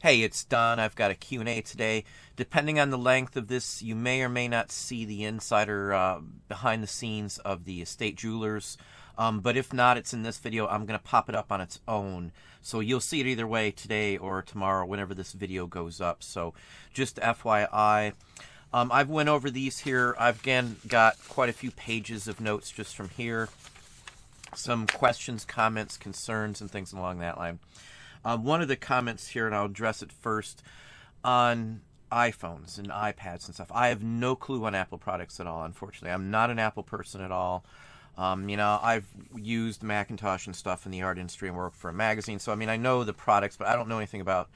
Hey, it's Don. I've got a Q&A today. Depending on the length of this, you may or may not see the insider behind the scenes of the Estate Jewelers. But if not, it's in this video. I'm going to pop it up on its own. So you'll see it either way today or tomorrow, whenever this video goes up. So just FYI. I've went over these here. I've again got quite a few pages of notes just from here. Some questions, comments, concerns, and things along that line. One of the comments here, and I'll address it first, on iPhones and iPads and stuff. I have no clue on Apple products at all, unfortunately. I'm not an Apple person at all. I've used Macintosh and stuff in the art industry and worked for a magazine, so I know the products, but I don't know anything about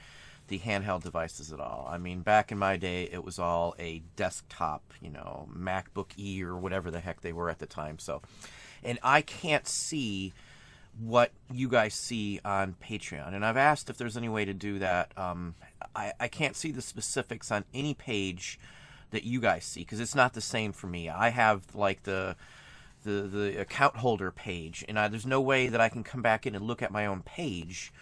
the handheld devices at all. Back in my day, it was all a desktop, MacBook E or whatever the heck they were at the time. So, and I can't see what you guys see on Patreon, and I've asked if there's any way to do that. I can't see the specifics on any page that you guys see, because it's not the same for me. I have like the account holder page, and there's no way that I can come back in and look at my own page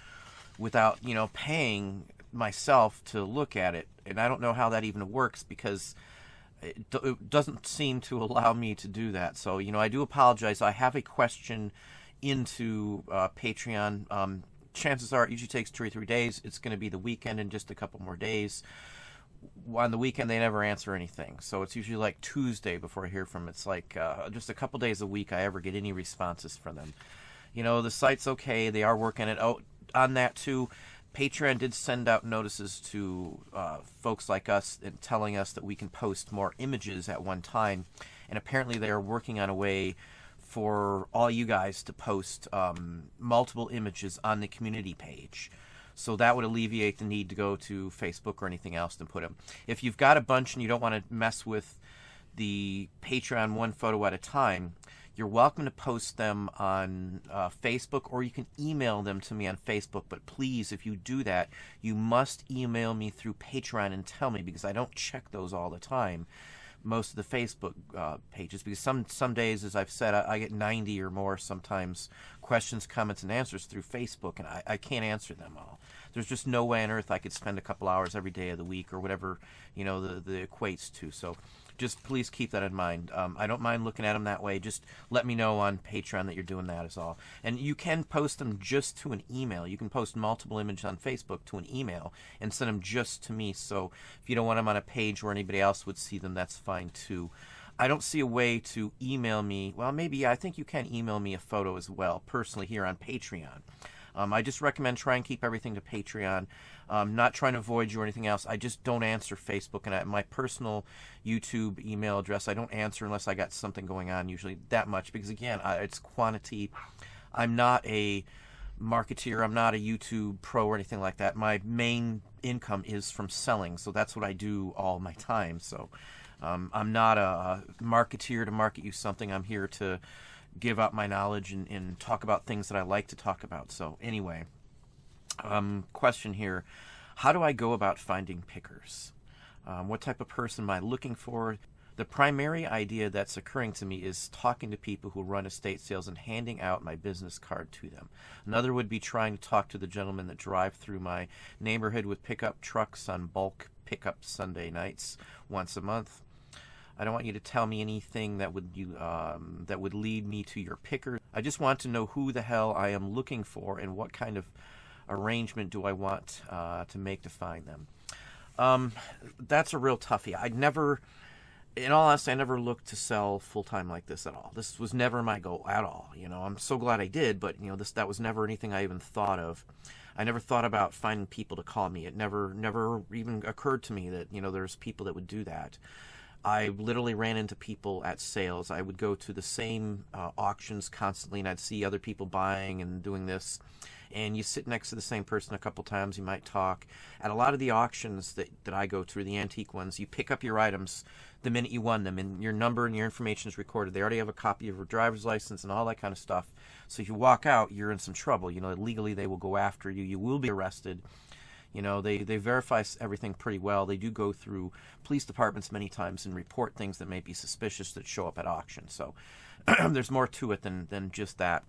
without paying myself to look at it. And I don't know how that even works, because it doesn't seem to allow me to do that. So I do apologize. I have a question into Patreon. Chances are it usually takes 2 or 3 days. It's going to be the weekend in just a couple more days. On the weekend, they never answer anything, so it's usually like Tuesday before I hear from them. It's like just a couple days a week I ever get any responses from them. The site's okay. They are working it out on that too. Patreon did send out notices to folks like us and telling us that we can post more images at one time, and apparently they are working on a way for all you guys to post multiple images on the community page. So that would alleviate the need to go to Facebook or anything else to put them. If you've got a bunch and you don't want to mess with the Patreon one photo at a time, you're welcome to post them on Facebook, or you can email them to me on Facebook. But please, if you do that, you must email me through Patreon and tell me, because I don't check those all the time, most of the Facebook pages, because some days, as I've said, I get 90 or more sometimes questions, comments, and answers through Facebook, and I can't answer them all. There's just no way on earth I could spend a couple hours every day of the week or whatever the equates to. So just please keep that in mind. I don't mind looking at them that way. Just let me know on Patreon that you're doing that is all. And you can post them just to an email. You can post multiple images on Facebook to an email and send them just to me. So if you don't want them on a page where anybody else would see them, that's fine too. I don't see a way to email me. Well, maybe I think you can email me a photo as well, personally, here on Patreon. I just recommend try and keep everything to Patreon. Not trying to avoid you or anything else. I just don't answer Facebook, and my personal YouTube email address, I don't answer unless I got something going on, usually that much, because again, it's quantity. I'm not a marketeer. I'm not a YouTube pro or anything like that. My main income is from selling, so that's what I do all my time. So I'm not a marketeer to market you something. I'm here to give out my knowledge and talk about things that I like to talk about. So anyway, question here: how do I go about finding pickers? What type of person am I looking for? The primary idea that's occurring to me is talking to people who run estate sales and handing out my business card to them. Another would be trying to talk to the gentlemen that drive through my neighborhood with pickup trucks on bulk pickup Sunday nights once a month. I don't want you to tell me anything that would lead me to your picker. I just want to know who the hell I am looking for and what kind of arrangement do I want to make to find them. That's a real toughie. In all honesty, I never looked to sell full-time like this at all. This was never my goal at all. I'm so glad I did, but that was never anything I even thought of. I never thought about finding people to call me. It never even occurred to me that there's people that would do that. I literally ran into people at sales. I would go to the same auctions constantly, and I'd see other people buying and doing this. And you sit next to the same person a couple times, you might talk. At a lot of the auctions that I go through, the antique ones, you pick up your items the minute you won them, and your number and your information is recorded. They already have a copy of your driver's license and all that kind of stuff. So if you walk out, you're in some trouble. Legally they will go after you. You will be arrested. They verify everything pretty well. They do go through police departments many times and report things that may be suspicious that show up at auction. So there's more to it than just that.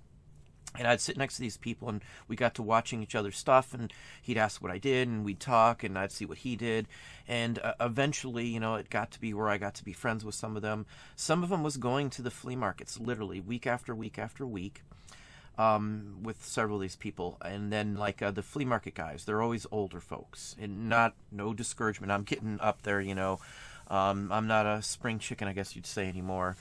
And I'd sit next to these people, and we got to watching each other's stuff, and he'd ask what I did, and we'd talk, and I'd see what he did. And eventually, you know, it got to be where I got to be friends with some of them. Some of them was going to the flea markets, literally, week after week after week, with several of these people. And then, like, the flea market guys, they're always older folks. And no discouragement. I'm getting up there, you know. I'm not a spring chicken, I guess you'd say, anymore.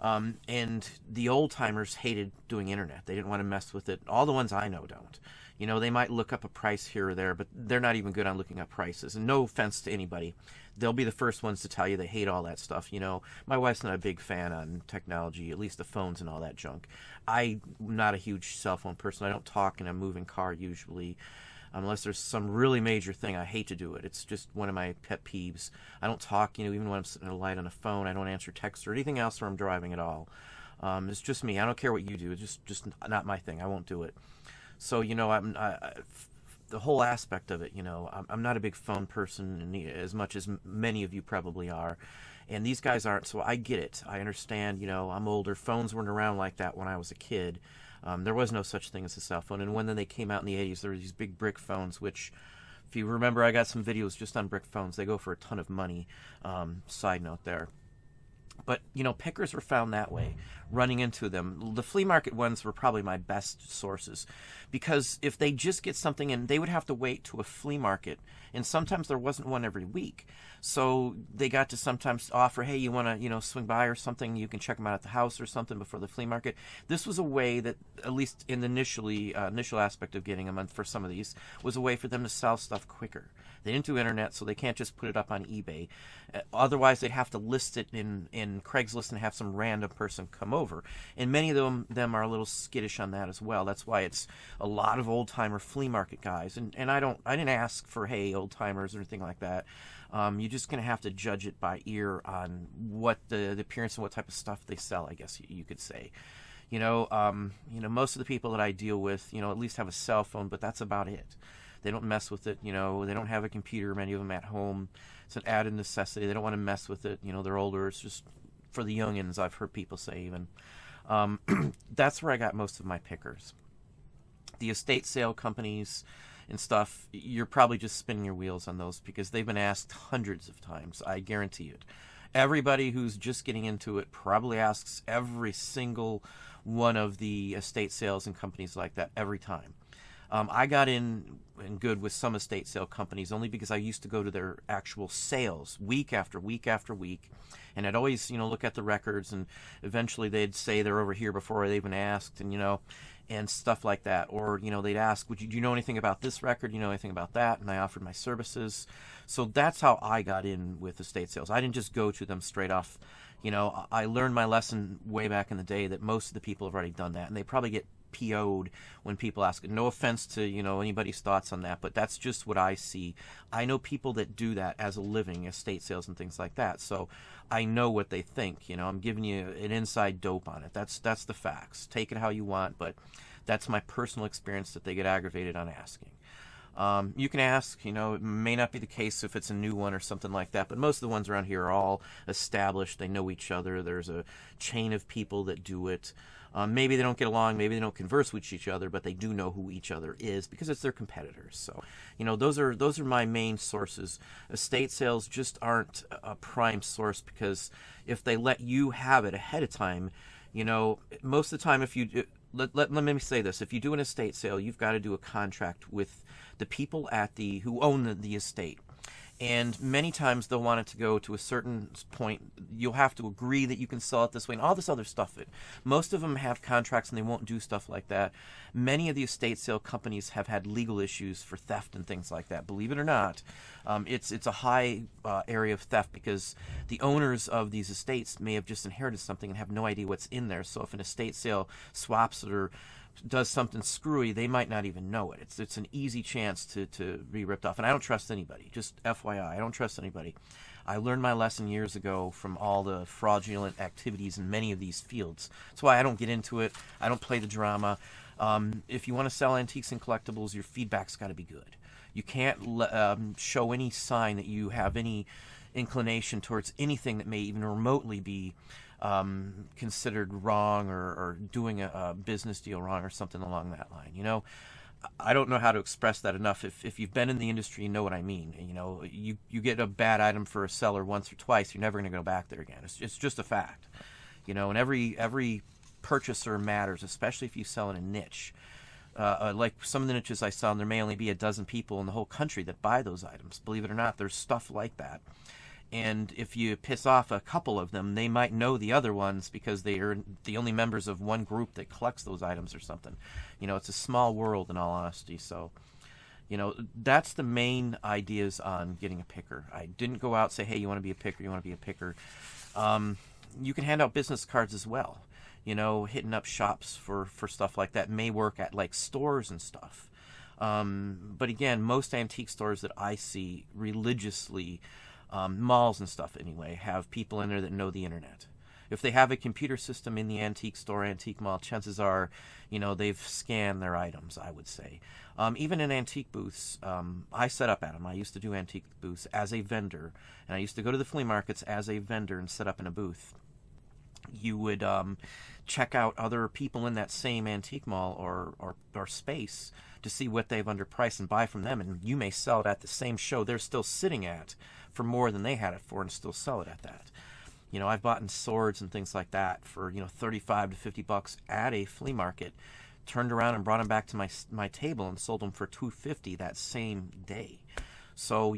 And the old timers hated doing internet. They didn't want to mess with it. All the ones I know don't. You know, they might look up a price here or there, but they're not even good on looking up prices. And no offense to anybody, they'll be the first ones to tell you they hate all that stuff. You know, my wife's not a big fan on technology, at least the phones and all that junk. I'm not a huge cell phone person. I don't talk in a moving car usually. Unless there's some really major thing, I hate to do it. It's just one of my pet peeves. I don't talk, you know, even when I'm sitting at a light on a phone. I don't answer texts or anything else where I'm driving at all. It's just me. I don't care what you do. It's just not my thing. I won't do it. So, you know, the whole aspect of it, you know, I'm not a big phone person as much as many of you probably are. And these guys aren't, so I get it. I understand, you know, I'm older. Phones weren't around like that when I was a kid. There was no such thing as a cell phone. And when they came out in the 80s, there were these big brick phones, which, if you remember, I got some videos just on brick phones. They go for a ton of money. Side note there. But, you know, pickers were found that way, running into them. The flea market ones were probably my best sources, because if they just get something in, they would have to wait to a flea market, and sometimes there wasn't one every week. So they got to sometimes offer, hey, you want to, you know, swing by or something, you can check them out at the house or something before the flea market. This was a way that, at least in the initial aspect of getting them, for some of these, was a way for them to sell stuff quicker. They didn't do internet, so they can't just put it up on eBay. Otherwise, they'd have to list it in Craigslist and have some random person come over. And many of them are a little skittish on that as well. That's why it's a lot of old-timer flea market guys. And I didn't ask for, hey, old-timers or anything like that. You're just going to have to judge it by ear on what the appearance and what type of stuff they sell, I guess you could say. You know, most of the people that I deal with, you know, at least have a cell phone, but that's about it. They don't mess with it, you know. They don't have a computer, many of them, at home. It's an added necessity. They don't want to mess with it. You know, they're older. It's just for the youngins, I've heard people say even. That's where I got most of my pickers. The estate sale companies and stuff, you're probably just spinning your wheels on those because they've been asked hundreds of times. I guarantee it. Everybody who's just getting into it probably asks every single one of the estate sales and companies like that every time. I got in good with some estate sale companies only because I used to go to their actual sales week after week after week, and I'd always, you know, look at the records, and eventually they'd say they're over here before they even asked, and, you know, and stuff like that. Or, you know, they'd ask, do you know anything about this record? Do you know anything about that? And I offered my services. So that's how I got in with estate sales. I didn't just go to them straight off. You know, I learned my lesson way back in the day that most of the people have already done that, and they probably get PO'd when people ask. No offense to, you know, anybody's thoughts on that, but that's just what I see. I know people that do that as a living, estate sales and things like that, so I know what they think. You know, I'm giving you an inside dope on it. That's the facts. Take it how you want, but that's my personal experience that they get aggravated on asking. You can ask, you know, it may not be the case if it's a new one or something like that, but most of the ones around here are all established. They know each other. There's a chain of people that do it. Maybe they don't get along, maybe they don't converse with each other, but they do know who each other is because it's their competitors. So, you know, those are my main sources. Estate sales just aren't a prime source because if they let you have it ahead of time, you know, most of the time if you let me say this, if you do an estate sale, you've got to do a contract with the people who own the estate. And many times they'll want it to go to a certain point. You'll have to agree that you can sell it this way and all this other stuff. Most of them have contracts and they won't do stuff like that. Many of the estate sale companies have had legal issues for theft and things like that. Believe it or not, it's a high area of theft because the owners of these estates may have just inherited something and have no idea what's in there. So if an estate sale swaps it or does something screwy, they might not even know it. It's an easy chance to be ripped off. And I don't trust anybody. Just FYI, I don't trust anybody. I learned my lesson years ago from all the fraudulent activities in many of these fields. That's why I don't get into it. I don't play the drama. If you want to sell antiques and collectibles, your feedback's got to be good. You can't show any sign that you have any inclination towards anything that may even remotely be considered wrong, or doing a business deal wrong or something along that line. I don't know how to express that enough. If you've been in the industry, you know what I mean. You get a bad item for a seller once or twice, you're never going to go back there again. It's just a fact. And every purchaser matters, especially if you sell in a niche. Like some of the niches I sell, and there may only be a dozen people in the whole country that buy those items. Believe it or not, there's stuff like that. And if you piss off a couple of them, they might know the other ones because they are the only members of one group that collects those items or something. It's a small world, in all honesty. So, that's the main ideas on getting a picker. I didn't go out and say, hey, you want to be a picker, you want to be a picker. You can hand out business cards as well. Hitting up shops for stuff like that may work at like stores and stuff. But again, most antique stores that I see religiously, malls and stuff anyway, have people in there that know the internet. If they have a computer system in the antique store, antique mall, chances are, they've scanned their items, I would say. Even in antique booths, I set up at them. I used to do antique booths as a vendor, and I used to go to the flea markets as a vendor and set up in a booth. You would check out other people in that same antique mall or space to see what they've underpriced and buy from them, and you may sell it at the same show they're still sitting at for more than they had it for, and still sell it at that. I've bought in swords and things like that for 35 to $50 at a flea market, turned around and brought them back to my table and sold them for $250 that same day. So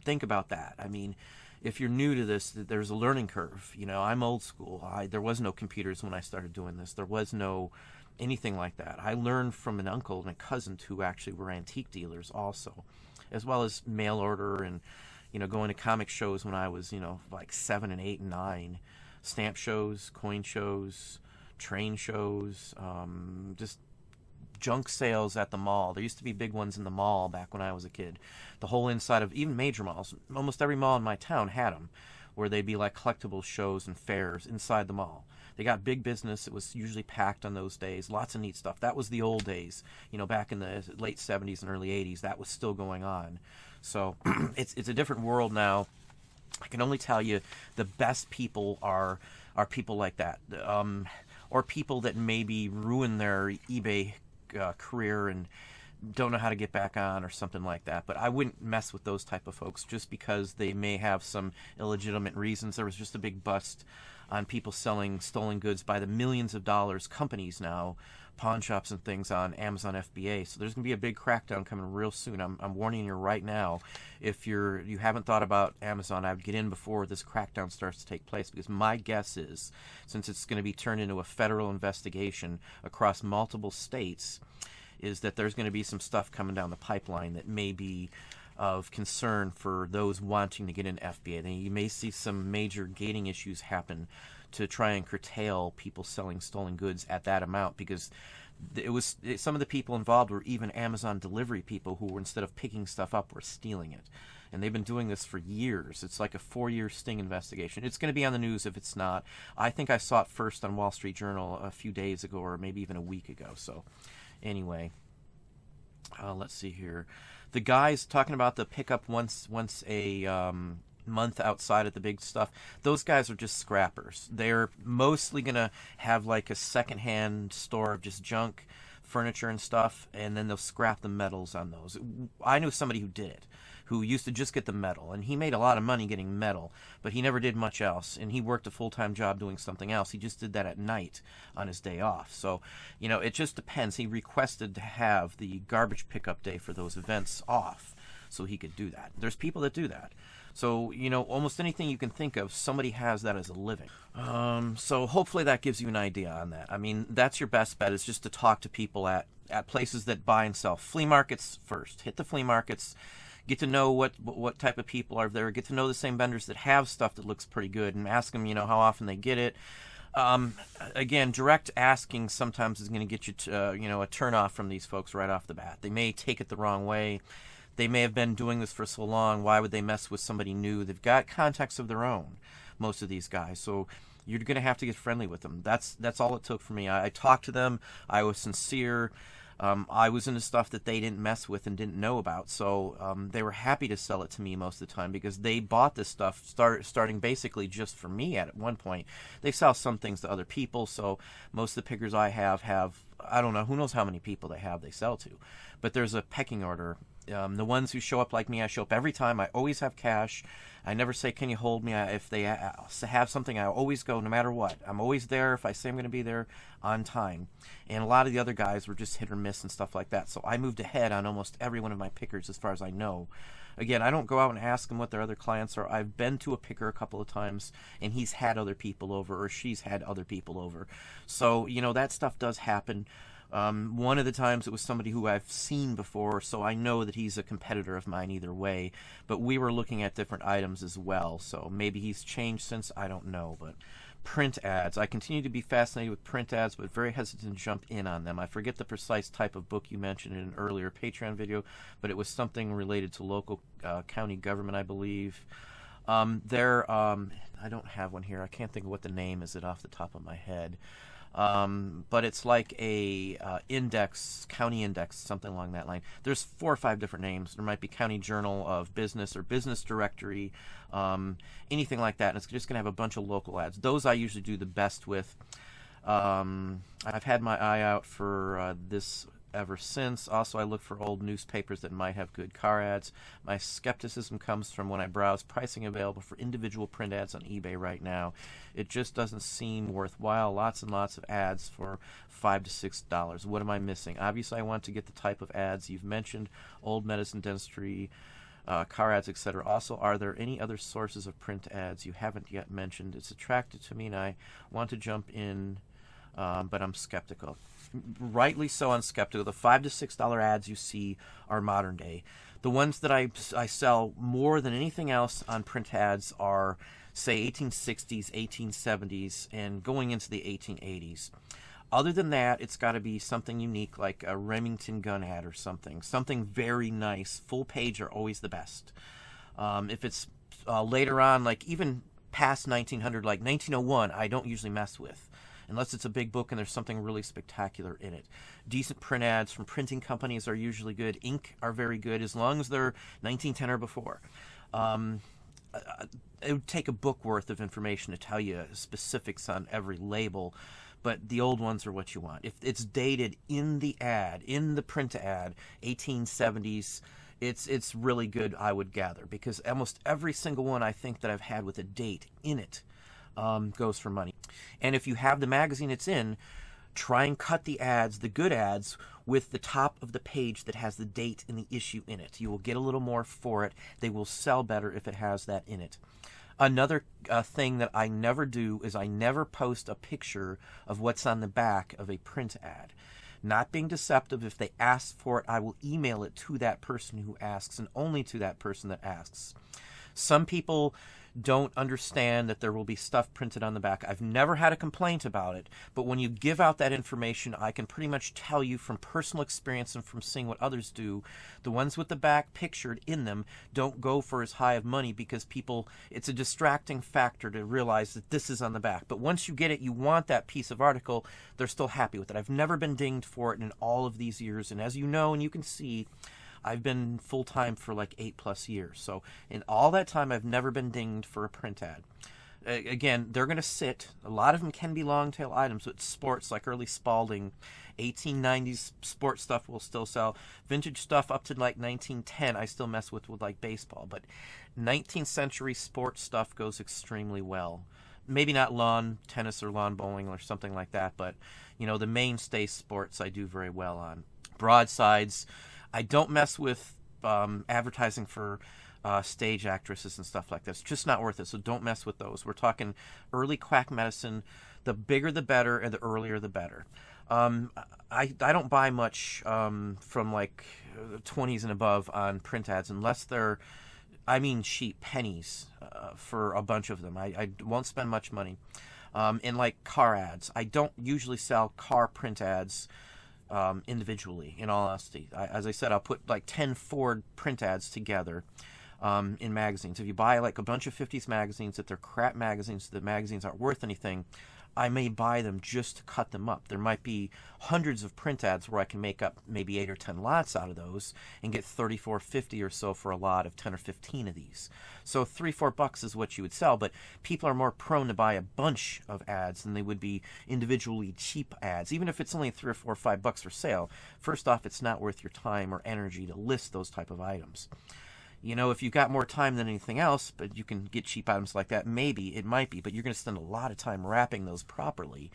think about that. I mean, if you're new to this, there's a learning curve. I'm old school. There was no computers when I started doing this. There was no anything like that. I learned from an uncle and a cousin who actually were antique dealers also, as well as mail order and going to comic shows when I was like 7 and 8 and 9, stamp shows, coin shows, train shows, just junk sales at the mall. There used to be big ones in the mall back when I was a kid. The whole inside of even major malls, almost every mall in my town had them, where they'd be like collectible shows and fairs inside the mall. They got big business. It was usually packed on those days. Lots of neat stuff. That was the old days, back in the late 70s and early 80s. That was still going on. So it's a different world now. I can only tell you the best people are people like that, or people that maybe ruin their eBay career and don't know how to get back on or something like that. But I wouldn't mess with those type of folks just because they may have some illegitimate reasons. There was just a big bust on people selling stolen goods by the millions of dollars, companies now, pawn shops and things on Amazon FBA. So there's going to be a big crackdown coming real soon. I'm warning you right now. If you haven't thought about Amazon, I would get in before this crackdown starts to take place, because my guess is, since it's going to be turned into a federal investigation across multiple states, is that there's going to be some stuff coming down the pipeline that may be of concern for those wanting to get in FBA. Then you may see some major gating issues happen to try and curtail people selling stolen goods at that amount, because some of the people involved were even Amazon delivery people who, instead of picking stuff up, were stealing it. And they've been doing this for years. It's like a 4-year sting investigation. It's going to be on the news if it's not. I think I saw it first on Wall Street Journal a few days ago, or maybe even a week ago. So anyway, let's see here. The guys talking about the pickup once a month outside of the big stuff, those guys are just scrappers. They're mostly going to have like a secondhand store of just junk furniture and stuff, and then they'll scrap the metals on those. I knew somebody who did it, who used to just get the metal, and he made a lot of money getting metal, but he never did much else, and he worked a full-time job doing something else. He just did that at night on his day off. So, it just depends. He requested to have the garbage pickup day for those events off so he could do that. There's people that do that. So, almost anything you can think of, somebody has that as a living. So hopefully that gives you an idea on that. I mean, that's your best bet, is just to talk to people at places that buy and sell. Flea markets first. Hit the flea markets. Get to know what type of people are there. Get to know the same vendors that have stuff that looks pretty good, and ask them, how often they get it. Again, direct asking sometimes is going to get you to, a turnoff from these folks right off the bat. They may take it the wrong way. They may have been doing this for so long. Why would they mess with somebody new? They've got contacts of their own, most of these guys. So you're going to have to get friendly with them. That's all it took for me. I talked to them. I was sincere. I was into stuff that they didn't mess with and didn't know about, so they were happy to sell it to me most of the time because they bought this stuff starting basically just for me at one point. They sell some things to other people, so most of the pickers I have, I don't know, who knows how many people they sell to, but there's a pecking order. The ones who show up like me, I show up every time. I always have cash. I never say, can you hold me? If they have something, I always go no matter what. I'm always there if I say I'm going to be there on time. And a lot of the other guys were just hit or miss and stuff like that. So I moved ahead on almost every one of my pickers as far as I know. Again, I don't go out and ask them what their other clients are. I've been to a picker a couple of times, and he's had other people over, or she's had other people over. So, that stuff does happen. One of the times it was somebody who I've seen before, so I know that he's a competitor of mine either way. But we were looking at different items as well, so maybe he's changed since, I don't know. But print ads. I continue to be fascinated with print ads, but very hesitant to jump in on them. I forget the precise type of book you mentioned in an earlier Patreon video, but it was something related to local county government, I believe. I don't have one here. I can't think of what the name is off the top of my head. But it's like a index, county index, something along that line. There's 4 or 5 different names. There might be County Journal of Business or Business Directory, anything like that. And it's just going to have a bunch of local ads. Those I usually do the best with. I've had my eye out for this ever since. Also, I look for old newspapers that might have good car ads. My skepticism comes from when I browse pricing available for individual print ads on eBay right now. It just doesn't seem worthwhile. Lots and lots of ads for $5 to $6. What am I missing? Obviously, I want to get the type of ads you've mentioned, old medicine, dentistry, car ads, etc. Also, are there any other sources of print ads you haven't yet mentioned? It's attractive to me and I want to jump in, but I'm skeptical. Rightly so, I'm skeptical. The $5 to $6 ads you see are modern day. The ones that I sell more than anything else on print ads are, say, 1860s, 1870s, and going into the 1880s. Other than that, it's got to be something unique, like a Remington gun ad or something. Something very nice. Full page are always the best. If it's later on, like even past 1900, like 1901, I don't usually mess with, unless it's a big book and there's something really spectacular in it. Decent print ads from printing companies are usually good. Ink are very good, as long as they're 1910 or before. It would take a book worth of information to tell you specifics on every label, but the old ones are what you want. If it's dated in the ad, in the print ad, 1870s, it's really good, I would gather, because almost every single one I think that I've had with a date in it goes for money. And if you have the magazine it's in, try and cut the ads, the good ads, with the top of the page that has the date and the issue in it. You will get a little more for it. They will sell better if it has that in it. Another thing that I never do is I never post a picture of what's on the back of a print ad. Not being deceptive, if they ask for it, I will email it to that person who asks, and only to that person that asks. Some people don't understand that there will be stuff printed on the back. I've never had a complaint about it, but when you give out that information, I can pretty much tell you from personal experience and from seeing what others do, the ones with the back pictured in them don't go for as high of money because people, it's a distracting factor to realize that this is on the back. But once you get it, you want that piece of article, they're still happy with it. I've never been dinged for it in all of these years, and as you know and you can see, I've been full-time for like 8+ years. So in all that time, I've never been dinged for a print ad. Again, they're going to sit. A lot of them can be long-tail items. It's sports like early Spalding. 1890s sports stuff will still sell. Vintage stuff up to like 1910 I still mess with like baseball. But 19th century sports stuff goes extremely well. Maybe not lawn tennis or lawn bowling or something like that, but the mainstay sports I do very well on. Broadsides. I don't mess with advertising for stage actresses and stuff like this. It's just not worth it, so don't mess with those. We're talking early quack medicine. The bigger the better, and the earlier the better. I don't buy much from like 20s and above on print ads unless they're, cheap, pennies for a bunch of them. I won't spend much money. In like car ads, I don't usually sell car print ads individually, in all honesty. As I said, I'll put like 10 Ford print ads together in magazines. If you buy like a bunch of 50s magazines that they're crap magazines, the magazines aren't worth anything, I may buy them just to cut them up. There might be hundreds of print ads where I can make up maybe 8 or 10 lots out of those and get $34.50 or so for a lot of 10 or 15 of these. So $3-4 is what you would sell, but people are more prone to buy a bunch of ads than they would be individually cheap ads. Even if it's only $3 or $4 or $5 for sale, first off, it's not worth your time or energy to list those type of items. You know, if you've got more time than anything else, but you can get cheap items like that, maybe, it might be, but you're going to spend a lot of time wrapping those properly.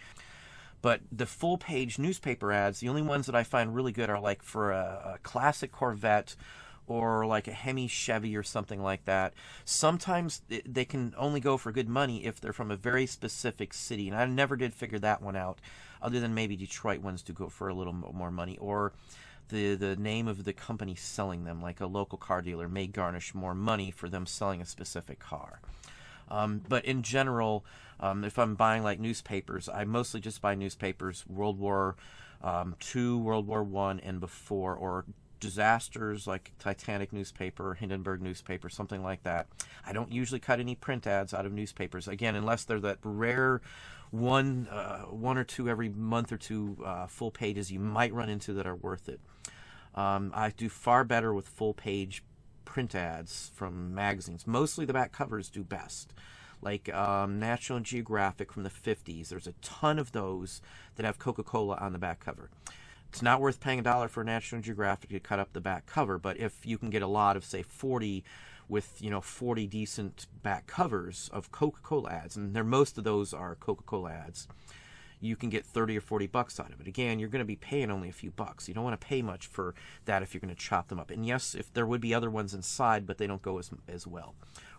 But the full-page newspaper ads, the only ones that I find really good are like for a classic Corvette or like a Hemi Chevy or something like that. Sometimes they can only go for good money if they're from a very specific city, and I never did figure that one out, other than maybe Detroit ones do go for a little more money, or the name of the company selling them, like a local car dealer, may garnish more money for them selling a specific car. But in general, if I'm buying like newspapers, I mostly just buy newspapers, World War II, World War I, and before, or disasters like Titanic newspaper, Hindenburg newspaper, something like that. I don't usually cut any print ads out of newspapers, again, unless they're that rare one or two every month or two full pages you might run into that are worth it. I do far better with full page print ads from magazines. Mostly the back covers do best. Like National Geographic from the 50s. There's a ton of those that have Coca-Cola on the back cover. It's not worth paying $1 for National Geographic to cut up the back cover, but if you can get a lot of, say, 40 with, 40 decent back covers of Coca-Cola ads, and most of those are Coca-Cola ads, you can get 30 or 40 bucks out of it. Again, you're going to be paying only a few bucks. You don't want to pay much for that if you're going to chop them up. And yes, if there would be other ones inside, but they don't go as well.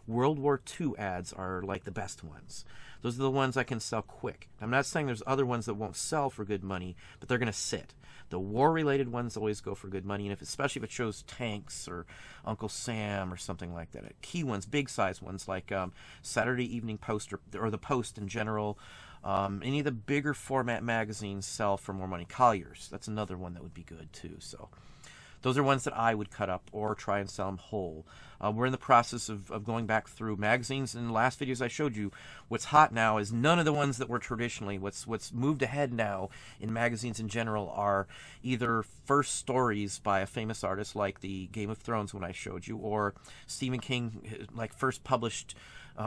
World War II ads are like the best ones. Those are the ones I can sell quick. I'm not saying there's other ones that won't sell for good money, but they're going to sit. The war-related ones always go for good money, and especially if it shows tanks or Uncle Sam or something like that. Key ones, big-size ones like Saturday Evening Post or the Post in general. Any of the bigger format magazines sell for more money. Collier's, that's another one that would be good too. So those are ones that I would cut up or try and sell them whole. We're in the process of going back through magazines. In the last videos I showed you, what's hot now is none of the ones that were traditionally. What's moved ahead now in magazines in general are either first stories by a famous artist like the Game of Thrones one I showed you, or Stephen King, like first published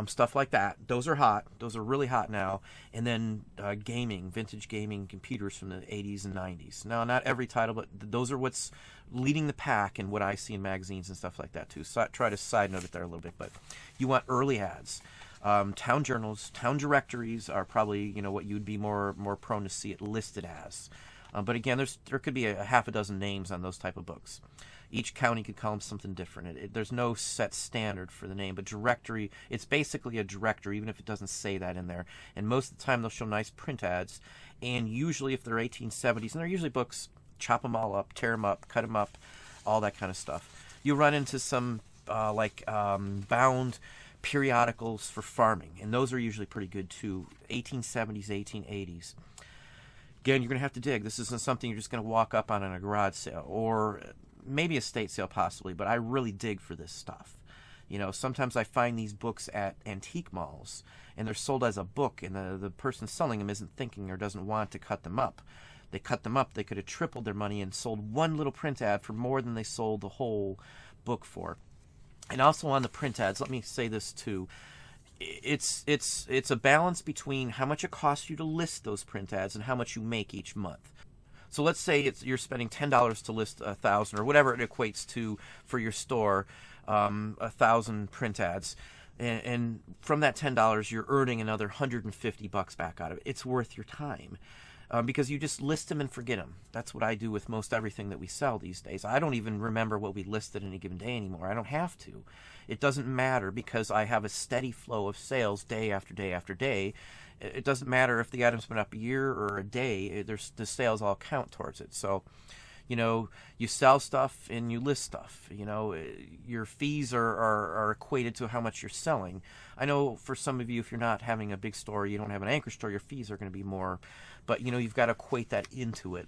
stuff like that. Those are hot. Those are really hot now. And then gaming, vintage gaming computers from the 80s and 90s. Now, not every title, but those are what's leading the pack and what I see in magazines and stuff like that too. So I try to side note it there a little bit. But you want early ads. Town journals, town directories are probably what you'd be more prone to see it listed as. But again, there could be a half a dozen names on those type of books. Each county could call them something different. There's no set standard for the name, but directory, it's basically a directory, even if it doesn't say that in there. And most of the time, they'll show nice print ads. And usually, if they're 1870s, and they're usually books, chop them all up, tear them up, cut them up, all that kind of stuff. You run into some bound periodicals for farming, and those are usually pretty good too. 1870s, 1880s. Again, you're going to have to dig. This isn't something you're just going to walk up on in a garage sale, or maybe a estate sale possibly, but I really dig for this stuff. Sometimes I find these books at antique malls, and they're sold as a book, and the person selling them isn't thinking or doesn't want to cut them up. They cut them up, they could have tripled their money and sold one little print ad for more than they sold the whole book for. And also on the print ads, let me say this too. It's a balance between how much it costs you to list those print ads and how much you make each month. So let's say you're spending $10 to list 1,000 or whatever it equates to for your store, 1,000 print ads. And from that $10, you're earning another $150 back out of it. It's worth your time. Because you just list them and forget them. That's what I do with most everything that we sell these days. I don't even remember what we listed any given day anymore. I don't have to. It doesn't matter because I have a steady flow of sales day after day after day. It doesn't matter if the item's been up a year or a day. The sales all count towards it. So, you sell stuff and you list stuff. Your fees are equated to how much you're selling. I know for some of you, if you're not having a big store, you don't have an anchor store, your fees are going to be more. But, you've got to equate that into it.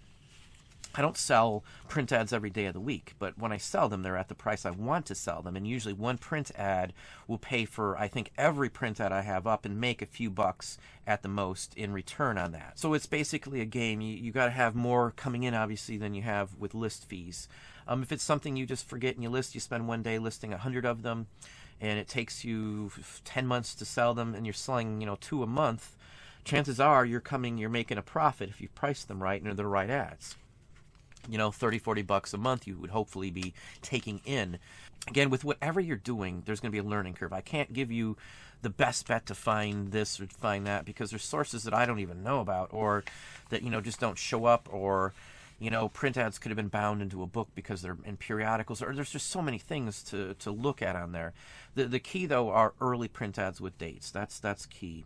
I don't sell print ads every day of the week, but when I sell them, they're at the price I want to sell them. And usually one print ad will pay for, I think, every print ad I have up and make a few bucks at the most in return on that. So it's basically a game. You got to have more coming in, obviously, than you have with list fees. If it's something you just forget and you list, you spend one day listing 100 of them, and it takes you 10 months to sell them, and you're selling, 2 a month, chances are you're making a profit if you price them right and they're the right ads. 30-40 bucks a month you would hopefully be taking in. Again, with whatever you're doing, there's going to be a learning curve. I can't give you the best bet to find this or find that, because there's sources that I don't even know about, or that just don't show up, or print ads could have been bound into a book because they're in periodicals, or there's just so many things to look at on there. The key, though, are early print ads with dates. That's key.